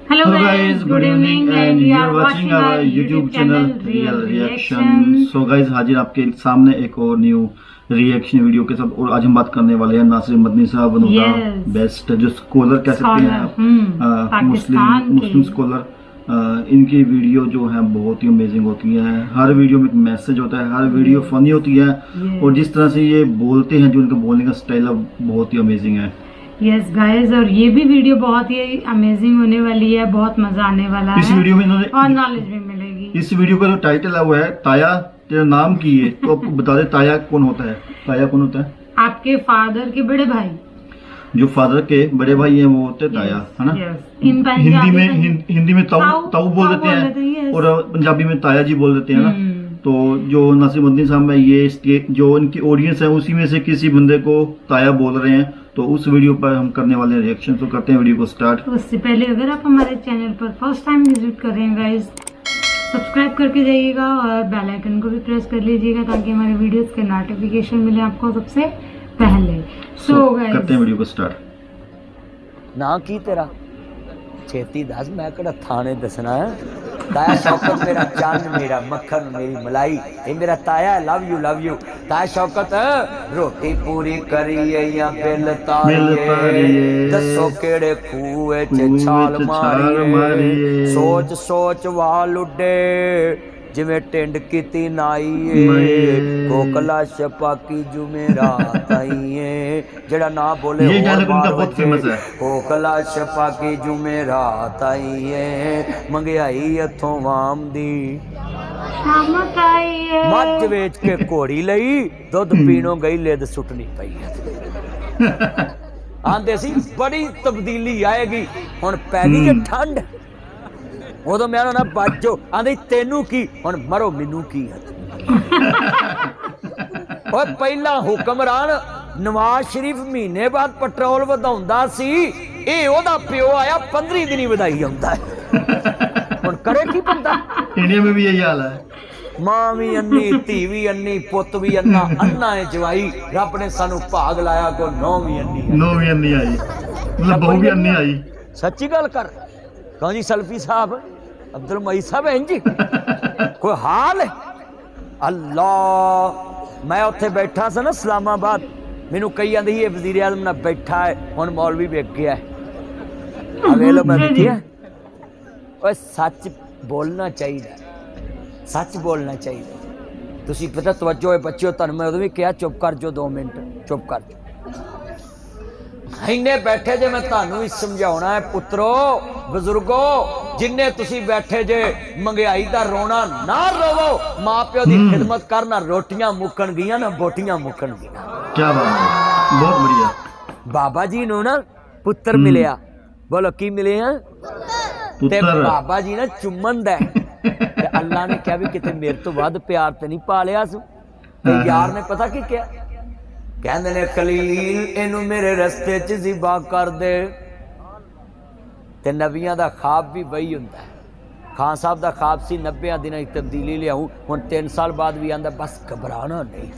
Hello guys, good evening and you are watching our YouTube channel Real Reaction. So guys, हाजिर आपके सामने एक और न्यू रिएक्शन वीडियो के साथ। और आज हम बात करने वाले हैं नासिर मदनी साहब, वन ऑफ द बेस्ट जो स्कॉलर कह सकते हैं आप, मुस्लिम स्कॉलर। इनकी वीडियो जो है बहुत ही अमेजिंग होती है। हर वीडियो में एक मैसेज होता है, हर वीडियो फनी होती है और जिस तरह से ये बोलते हैं, जो इनका बोलने का स्टाइल है बहुत ही अमेजिंग है। यस गाइस, और ये भी वीडियो बहुत ही अमेजिंग होने वाली है, बहुत मजा आने वाला है। इस वीडियो में इन्होंने और नॉलेज भी मिलेगी। इस वीडियो का जो टाइटल है वो है ताया तेरा नाम की है। तो आपको बता दे ताया कौन होता है। ताया कौन होता है? आपके फादर के बड़े भाई, जो फादर के बड़े भाई हैं वो होते हैं ताया, है ना। हिंदी में ताऊ बोल देते हैं और पंजाबी में ताया जी बोल देते हैं ना। तो जो नासिर मदनी साहब है, ये जो इनकी ऑडियंस है उसी में से किसी बंदे को ताया बोल रहे हैं। तो उस वीडियो पर हम करने वाले हैं रिएक्शन। तो करते हैं वीडियो को स्टार्ट। तो उससे पहले अगर आप हमारे चैनल पर फर्स्ट टाइम विजिट कर रहे हैं गाइस, सब्सक्राइब करके जाइएगा और बेल आइकन को भी प्रेस कर लीजिएगा ताकि हमारे वीडियोस के नोटिफिकेशन मिले आपको सबसे पहले। सो गाइस करते हैं वीडियो को स्टार्ट। ना की तेरा छेती दस, मैं कड़ा थाने दसना है। ताया शौकत मेरा चांद, मेरा मक्खन, मेरी मलाई, ये मेरा ताया, लव यू ताया शौकत। रोटी पूरी करिए या बिल तारिए, दसो केड़े खूए च छाल मारिए, सोच वाल उडे जिवें टिंड कीती नाईए, कोकला छपाकी जुमेरात आईए। जेड़ा ना बोले ये गाना उनका बहुत फेमस है। कोकला छपाकी जुमेरात आईए, मंगयाई इथों वाम दी शामत आईए, मੱਝ ਵੇਚ के घोड़ी लई, दुध पीणों गई लिद सुटनी पई। आंदे सी बड़ी तब्दीली आएगी, हुण पै गई जे ठंड। उदों मैं ना बाजो आंदे तेनू की, हुण मरो मैनू की है। और पहला हुक्मरान नवाज शरीफ महीने बाद पेट्रोल वधाउंदा सी, ये ओदा प्यो आया 15 दिन ही वधाई आउंदा है। हुण करे की बंदा? इंडिया में भी यही हाल है। मां भी अन्नी, धी भी अन्नी, पुत भी अन्ना, अन्ना है जवाई। रब ने सानू भाग लाया को नौ भी अन्नी आई, मतलब बहू भी अन्नी आई। सच्ची गल कर कौन जी सल्फी साहब, अब्दुल मई साहब हैं जी, कोई हाल है? अल्लाह, मैं उत्थे बैठा सा ना इस्लामाबाद, मैनू कही आंदे ये वजीर आजम ना बैठा है, हुण मौलवी वेख गया है। अवेलो मैं देखिए, ओए सच बोलना चाहिए, सच बोलना चाहिए। तुसी पता तवज्जो है बच्चों, तुहानू मैं उदों भी कहा चुप कर जो 2 मिनट चुप कर जो। इन्ने बैठे जे मैं तुहानू ही समझाउणा है पुत्रो बजुर्गो, जिन्ने तुसी बैठे जे मंगयाई दा रोना ना रोवो, मां प्यो दी खिदमत करना, रोटियां मुकन गियां ना बोटियां मुकन गियां। क्या बात है, बहुत बढ़िया। बाबा जी नू ना पुत्र मिलिया, बोलो की मिले हैं? ते बाबा जी ना चुम्मन दा ते अल्लाह ने कहा भी किते मेरे तो वध प्यार ते नहीं पालिया सू। ते यार ने पता की क्या कहंदे ने, खलील इनू मेरे रस्ते च ज़िबा कर दे। ते नबियां दा ख्वाब भी वही हुंदा है। खान साहब दा ख्वाब सी 90 दिनां च तब्दीली लियाऊं, हुण 3 साल बाद भी आंदा बस घबराना नहीं।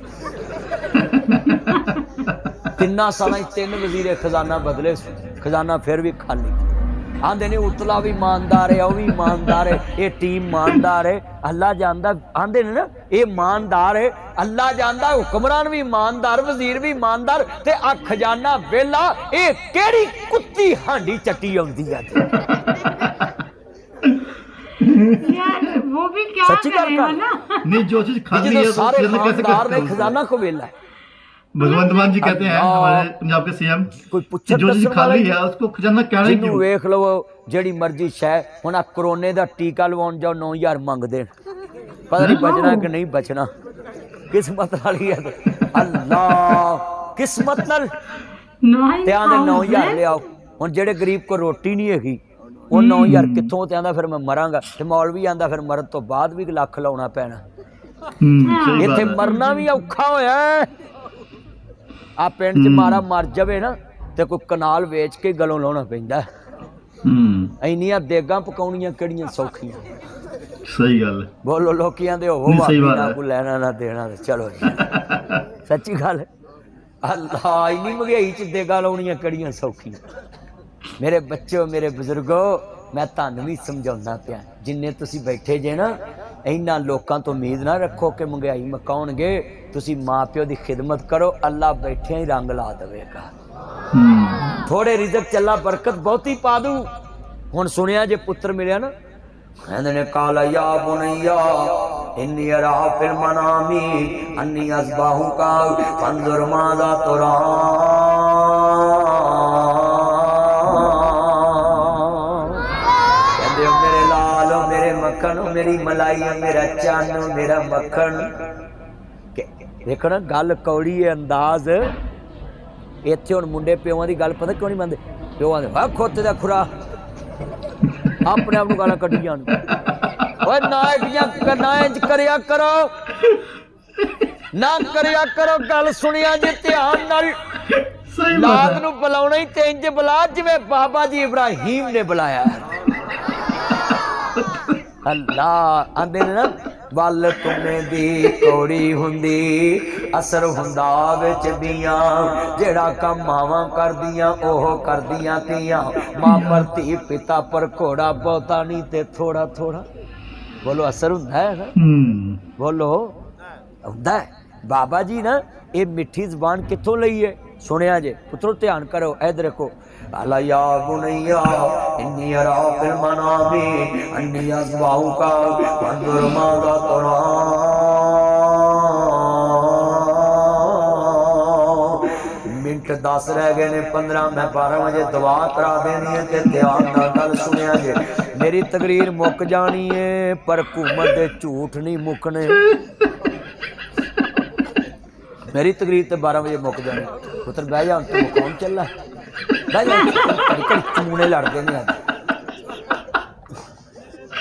3 सालां च 3 वजीरे खजाना बदले, खजाना फिर भी खाली। आंदे ने उतला भी ईमानदार है, वह भी ईमानदार है, ये टीम ईमानदार है, अल्लाह जानदा। आंदे ने ना ये ईमानदार है, अल्लाह जानदा, हुक्मरान भी ईमानदार, वजीर भी ईमानदार, ते आ खजाना वेला, ये केड़ी कुत्ती हांडी चट्टी आउंदी है। यार वो भी क्या सच्ची गल कर ना, नहीं जो चीज खाली है सारे ईमानदार ने खजाना को वेला है। भगवंत मान जी कहते हैं, हमारे पंजाब के सीएम, कोई पूछे जो चीज खाली है उसको खजाना कहना क्यों? वेख लो जेड़ी मर्जी शह, हुण आ कोरोने दा टीका लवाउण जाओ 9000 मंगदे, पता नहीं बचना कि नहीं बचना। किस्मत वाली है अल्लाह, किस्मत नाल ते आंदे 9000 ले आओ। हुण जेड़े गरीब को रोटी नहीं हैगी, वो 9000 कित्थों? ते आंदा फिर मैं मरांगा। ते मौलवी आंदा फिर मरन तो बाद भी लख लाउणा पैना। इत्थे मरना भी औखा होया है। आ पिंड च मारा मर जावे ना ते कोई कनाल वेच के गलों लाउणा पैंदा। इन्नियां देगां पकाउणियां किहड़ियां सौखियां। सही गल है। बोलो लोकी आंदे होवो वापी ना कोई लेना ना देना, चलो जी सच्ची गल। अल्लाह इन्नी महंगाई च देगां लाउणियां किहड़ियां सौखियां। मेरे बच्चों, मेरे बुजुर्गो, मैं तुहानूं भी समझाउंदा पिया, जिन्ने तुसीं बैठे जे ना इन्हां लोकां तो उम्मीद ना रखो कि महंगाई मकाउणगे। तुसीं माँ प्यो की खिदमत करो, अल्लाह बैठिया ही रंग ला देवेगा। थोड़े रिजक चला बरकत बहुती पा दूं। हुण सुनिया जे पुत्र मिलिया ना, कहंदे ने काला या बुनैया इन्नी अरा फिल मनामी अन्नी अस्बाहुका फंजुर माज़ा तुरा। कहंदे मेरे लाल मेरे मक्खन मेरी मलाई मेरा चन्न मेरा मक्खन। देखो ना गल कौड़ी है अंदाज। इत्थे हुण मुंडे प्योआं दी गल पता क्यों नहीं मनदे? प्यो आंदे वाह खोते दा खुरा, अपने आप गाला कड्ढी जान। ना इंज करिया करो, ना करिया करो, गल सुनिया जे ध्यान नाल। लाद नूं बुलाउणा ही ते इंज बुला जिवें बाबा जी इब्राहिम ने बुलाया। अल्लाह आंदे ने ना वल तुमे दी कौड़ी हुंदी असर हुंदा विच दियां, जेड़ा कम मावां करदियां ओह करदियां तियां। मां पर धी पिता पर घोड़ा बहुता नहीं ते थोड़ा थोड़ा। बोलो असर हुंदा है ना? बोलो हुंदा है। बाबा जी ना ये मिठी जबान कित्थों लई है? सुनिया जे पुत्रो ध्यान करो, इधर देखो। अला या बुनैया इन्नी अरा फिल मनामी अन्नी अस्बाहुका फंजुर माज़ा तुरा। मिनट 10 रह गए ने 15, मैं 12 बजे दुआ करा देनी है ते ध्यान नाल गल सुनिया जे। मेरी तकरीर मुक जानी है पर हुकूमत दे झूठ नहीं मुकने। मेरी तकरीर तो 12 बजे मुक जानी। पुत्र बह जा, तू कौन चला बह जा, चूने लड़ते नहीं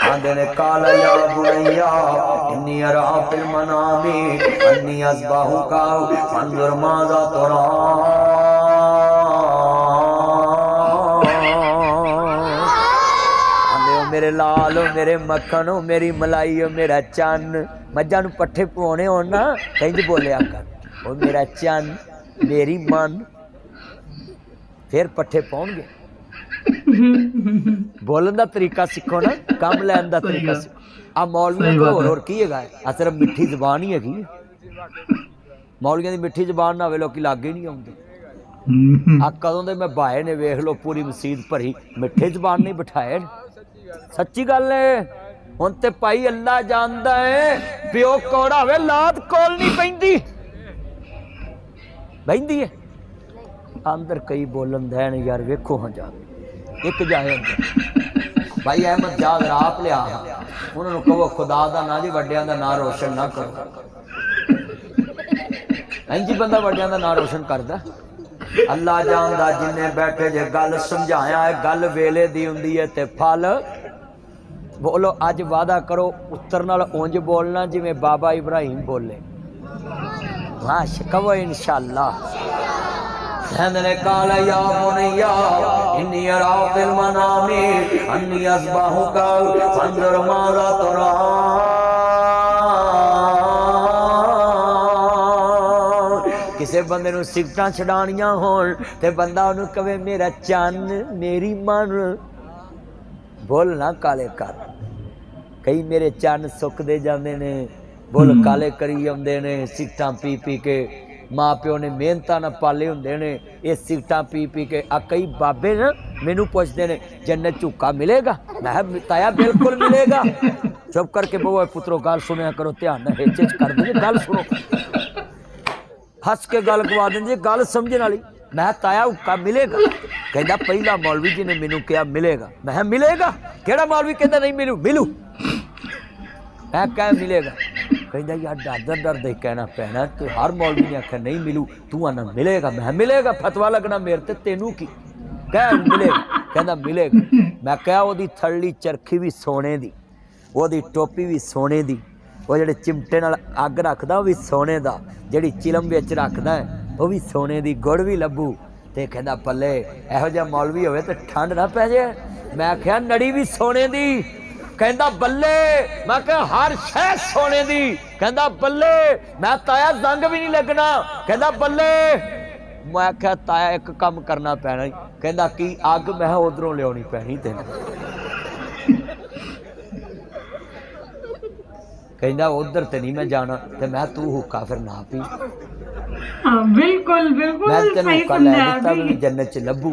आंदे ने काला या बुनैया इन्नी अरा फिल मनामी अन्नी अस्बाहुका फंजुर माज़ा तुरा। आंदे मेरे लाल मेरे मक्खन मेरी मलाई मेरा चन्न। मज्जां नूं पट्ठे पवाने होण ना इंज बोलिया कर, ओ मेरा चन्न मेरी मन, फिर पट्ठे पाउणगे। बोलन का तरीका सीखो ना, कम लैन का तरीका सीखो। आ मौलवियों को होर की है? आ सिर्फ मिठी जबान ही हैगी। मौलवियों की मिठी जबान ना होवे लोकी लागे नहीं आउंदे। आ कदों दे मैं भाए ने वेख लो पूरी मसीत भरी, मिठे जबान नहीं बिठाए। सच्ची गल है। हुण ते भाई अल्लाह जानदा है, प्यो कौड़ा होवे लात कोल नहीं पैंदी, बहिंदी है अंदर। कई बोलन दैन यार वेखो हाँ जा एक जाए भाई अहमद जाग आप लिया, उन्होंने कहो खुदा दा ना जी वड्डियां दा नां रोशन ना करो। इंज बंदा वड्डियां दा नां रोशन करदा। अल्लाह जानदा जिन्ने बैठे जे गल समझाया है, गल वेले दी हुंदी है ते फल। बोलो अज वादा करो पुत्तर नाल उंज बोलना जिवें बाबा इब्राहिम बोले। माश कहो इंशाअल्लाह। कहंदे काला या बुनैया इन्नी अरा फिल मनामी अन्नी अस्बाहुका फंजुर माज़ा तुरा। किसे बंदे नूं सिगटां छडाणियां होण ते बंदा उहनूं कहे मेरा चन्न मेरी मन। बोल ना काले कर, कई मेरे चन्न सुकदे जांदे ने, बोल काले करी आउंदे ने सिगटां पी पी के। माँ प्यो ने मेहनतां ना पाले हुंदे ने, ये सिगटां पी पी के। आ कई बाबे ना मैनू पुछदे ने जन्नत झुक्का मिलेगा? मैं ताया बिल्कुल मिलेगा। चुप करके बहु पुत्रो गल सुनिया करो, ध्यान नाल हिच हिच कर दे गल सुनो, हस के गल गवा देंगे गल समझने वाली। मैं ताया हुक्का मिलेगा? कहता पहला मौलवी जी ने मैनू कहा मिलेगा। मैं मिलेगा? केड़ा मौलवी कहता नहीं मिलू? मिलू। मैं कह मिलेगा? कहता यार डर डर दे कहना पैना, तो हर मौलवी ने आख्या नहीं मिलू, तू आना मिलेगा। मैं मिलेगा? फतवा लगना मेरे ते, तेनू की कह मिलेगा? कहता मिलेगा। मैं कहा ओदी थल्ली चरखी भी सोने दी, ओदी टोपी भी सोने दी, वो जेड़े चिमटे नाल अग रखदा भी सोने दा, जेड़ी चिलम विच रखदा है वो भी सोने दी, गुड़ भी लब्बू। ते कहंदा पल्ले इहो जिहा मौलवी होवे ते ठंड ना पै जाए। मैं आख्या नड़ी भी सोने दी। कहंदा बल्ले। मैं कहा हर शह सोने दी। कहंदा बल्ले। मैं ताया जंग भी नहीं लगना। कहंदा बल्ले। मैं आख्या ताया एक काम करना पैना। कहंदा की? अग मैं उधरों लियानी पैनी तेन। कहता उधर ते नहीं मैं जाना, ते मैं तू हुक्का फिर ना पी। बिल्कुल बिल्कुल मैं तेन सही हुक्का लै समझाया दिता भी। भी जन्नत च लभू,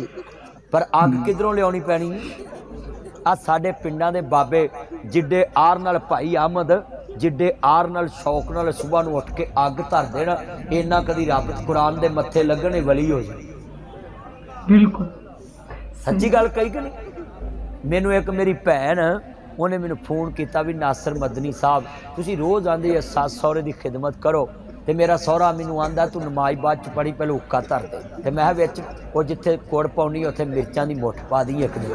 पर अग किधरों लियानी पैनी। आ साडे पिंडां दे बाबे जिड्डे आर नाल भाई अहमद, जिड्डे आर नाल शौक नाल सुबह नूं उठ के अग धर देना, इन्ना कदी रब कुरान दे मत्थे लगने वली हो जाए। बिल्कुल सच्ची गल कही कि नहीं। मैनू एक मेरी भैन उन्हें मैनू फोन किया भी नासिर मदनी साहब तुसी रोज़ आंदे सस सौरे की खिदमत करो, तो मेरा सौरा मैनू आंदा तू नमाज बाद च पढ़ी पहले हुक्का धर दे, तो मैं विच वो जिथे गुड़ पाउनी उत्थे मिर्चां की मुठ पा दी एक दिन,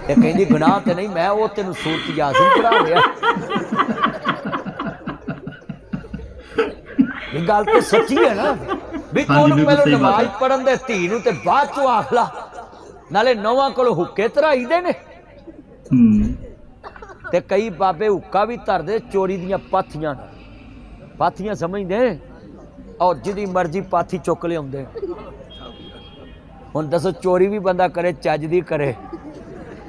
तो कहती गुनाह तो नहीं, मैं वो तेन सूरत यासीन पढ़ा लिया। गल तो सच्ची है ना भी तू पहले नमाज पढ़न दे धी नूं ते बाद चों आख ला, नाले नौवां कोलों हुक्के धराई दे ने। ते कई बाबे हुक्का भी धरदे चोरी दियां पाथियां, पाथियां समझदे, और जिहदी मर्जी पाथी चुक लियाउंदे। हुण दसो चोरी भी बंदा करे चज दी करे,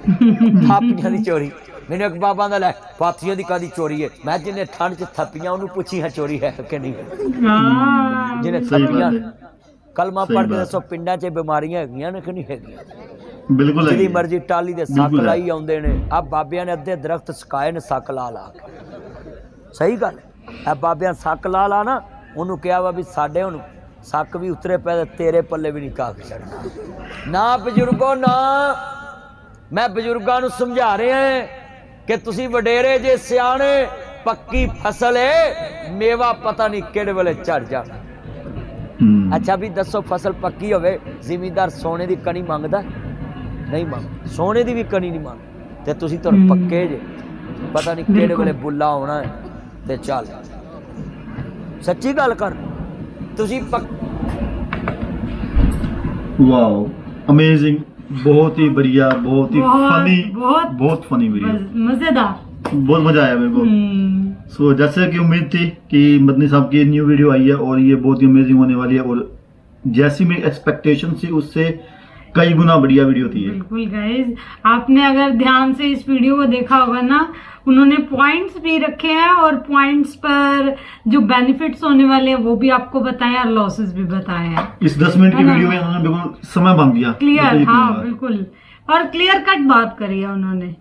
थापियां दी चोरी। मैंने एक बाबा दा लै पाथियां दी कादी चोरी है, मैं जिन्हें ठंड च थप्पियां उन्होंने पूछी है चोरी है कि नहीं, जिन्हें थप्पियां कलमा पढ़ के दसो पिंडां च बीमारियां हैगियां ने कि नहीं हैगियां। बिल्कुल जिहदी मर्जी टाली दे सक लाई आउंदे ने। आ बाबियां ने अद्धे दरख्त सकाए ने सक ला ला के, सही गल है। बाबियां सक ला ला ना, उन्होंने कहा वा भी साडे हुण सक भी उतरे पे तेरे पल्ले भी नहीं काख चढ़ना। ना बजुर्गो ना, मैं बजुर्गों नूं समझा रहा है कि तुसी वडेरे जे सियाणे, पक्की फसल है मेवा पता नहीं किहड़े वेले झड़ जाना। अच्छा भी दसो फसल पक्की होवे जिमीदार सोने की कणी मंगदा नहीं, मंग सोने की भी कणी नहीं मंग, ते तुसी तो पक्के जे पता नहीं किहड़े वेले बुला होना है ते चल। सच्ची गल कर तुसी वाओ अमेजिंग, बहुत ही बढ़िया, बहुत ही फनी, बहुत फनी वीडियो, मजेदार, बहुत मजा आया मेरे को। सो जैसे कि उम्मीद थी कि मदनी साहब की न्यू वीडियो आई है और ये बहुत ही अमेजिंग होने वाली है, और जैसी मेरी एक्सपेक्टेशन थी उससे कई गुना बढ़िया वीडियो थी। बिल्कुल गाइस, आपने अगर ध्यान से इस वीडियो को देखा होगा ना, उन्होंने पॉइंट्स भी रखे हैं और पॉइंट्स पर जो बेनिफिट्स होने वाले हैं वो भी आपको बताए और लॉसेस भी बताए हैं। इस 10 मिनट की वीडियो में उन्होंने बिल्कुल समय बांध दिया, क्लियर, हाँ बिल्कुल, और क्लियर कट बात करी है उन्होंने,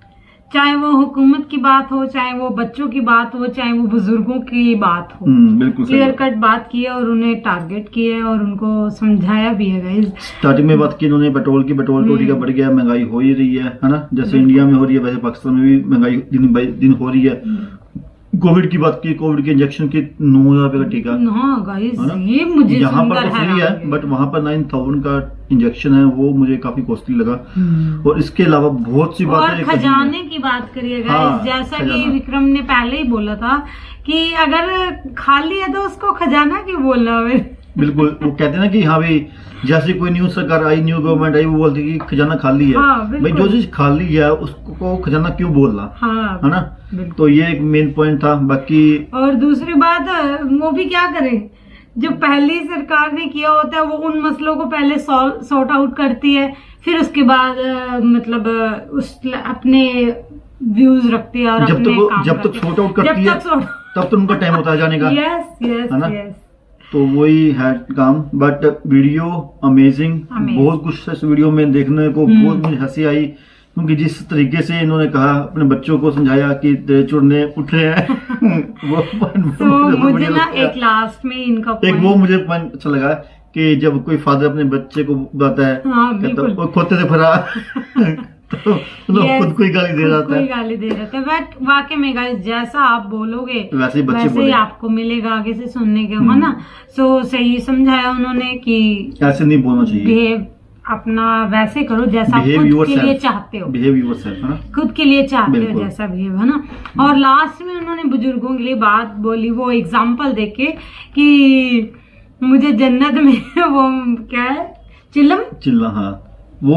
चाहे वो हुकूमत की बात हो, चाहे वो बच्चों की बात हो, चाहे वो बुजुर्गों की बात हो, बिल्कुल क्लियर कट बात की है और उन्हें टारगेट किया है और उनको समझाया भी है गाइस। स्टार्टिंग में बात की उन्होंने पेट्रोल की, पेट्रोल तो ठीक है बढ़ गया, महंगाई हो ही रही है ना, जैसे इंडिया में हो रही है वैसे पाकिस्तान में भी महंगाई दिन बाई दिन हो रही है। कोविड की बात की, कोविड के इंजेक्शन की 9,000 रुपए का टीका, हाँ गाइस ये मुझे यहाँ पर तो फ्री है बट वहाँ पर 9,000 का इंजेक्शन है, वो मुझे काफी कॉस्टली लगा। और इसके अलावा बहुत सी बातें, खजाने की बात करिए गाइस, हाँ, जैसा कि विक्रम ने पहले ही बोला था कि अगर खाली है तो उसको खजाना क्यों बोलना है। बिल्कुल, वो कहते हैं ना कि हाँ भाई जैसे कोई न्यू सरकार आई, न्यू गवर्नमेंट आई, वो बोलती है कि खजाना खाली है। हाँ, भाई जो चीज खाली है उसको खजाना क्यों बोलना, हाँ, है ना। तो ये एक मेन पॉइंट था। बाकी और दूसरी बात वो भी क्या करे, जो पहली सरकार ने किया होता है वो उन मसलों को पहले सॉर्ट आउट करती है, फिर उसके बाद मतलब उस अपने व्यूज रखती है और जब तक सॉर्ट आउट करती है तब तो उनका टाइम होता है जाने का। यस, तो वही है काम। बट वीडियो अमेजिंग, बहुत कुछ इस वीडियो में देखने को, बहुत मुझे हंसी आई क्योंकि जिस तरीके से इन्होंने कहा, अपने बच्चों को समझाया कि चुड़ने उठ रहे हैं वो मुझे ना एक लास्ट में इनका एक वो मुझे पॉइंट अच्छा लगा कि जब कोई फादर अपने बच्चे को बताता है, कहता वो खोते से फरा तो खुद कोई गाली दे रहा था, कोई गाली दे रहा था। बट वाकई में गाइस जैसा आप बोलोगे वैसे ही आपको मिलेगा आगे से सुनने के, है ना। सो सही समझाया उन्होंने कि ऐसे नहीं बोलना चाहिए, बिहेव अपना वैसे करो जैसा खुद के लिए चाहते हो, बिहेव योरसेल्फ, है ना, खुद के लिए चाहते हो जैसा बिहेव, है ना। और लास्ट में उन्होंने बुजुर्गों के लिए बात बोली, वो एग्जाम्पल देके कि मुझे जन्नत में वो क्या है चिल्लम, हाँ वो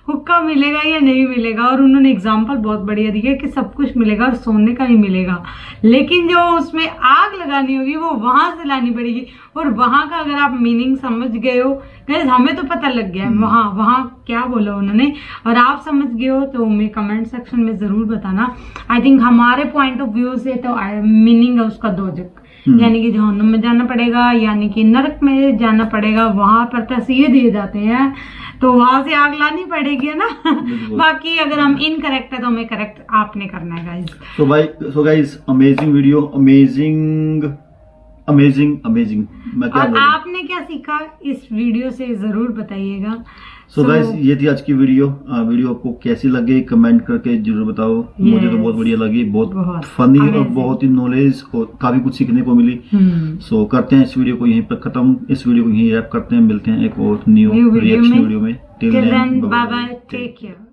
हुक्का मिलेगा या नहीं मिलेगा। और उन्होंने एग्जाम्पल बहुत बढ़िया दिया कि सब कुछ मिलेगा और सोने का ही मिलेगा, लेकिन जो उसमें आग लगानी होगी वो वहां से लानी पड़ेगी। और वहां का अगर आप मीनिंग समझ गए हो, गाइस हमें तो पता लग गया है वहां क्या बोला उन्होंने, और आप समझ गए हो तो हमें कमेंट सेक्शन में जरूर बताना। आई थिंक हमारे पॉइंट ऑफ व्यू से तो मीनिंग है उसका दोजक, यानी कि जहन्नुम में जाना पड़ेगा, यानी कि नरक में जाना पड़ेगा। वहां पर तस्वीर दिए जाते हैं तो वहां से आग लानी पड़ेगी, है ना। बाकी अगर हम इनकरेक्ट है तो हमें करेक्ट आपने करना है guys. So guys amazing video, amazing मैं क्या और आपने क्या सीखा इस वीडियो से जरूर बताइएगा। सो गाइस ये थी आज की वीडियो। वीडियो आपको कैसी लगी कमेंट करके जरूर बताओ। मुझे तो बहुत बढ़िया लगी, बहुत फनी और बहुत ही नॉलेज और काफी कुछ सीखने को मिली। सो करते हैं इस वीडियो को यहीं पर खत्म, इस वीडियो को यहीं रैप करते हैं। मिलते हैं एक और न्यू रिएक्शन वीडियो में। Till then bye bye, take care.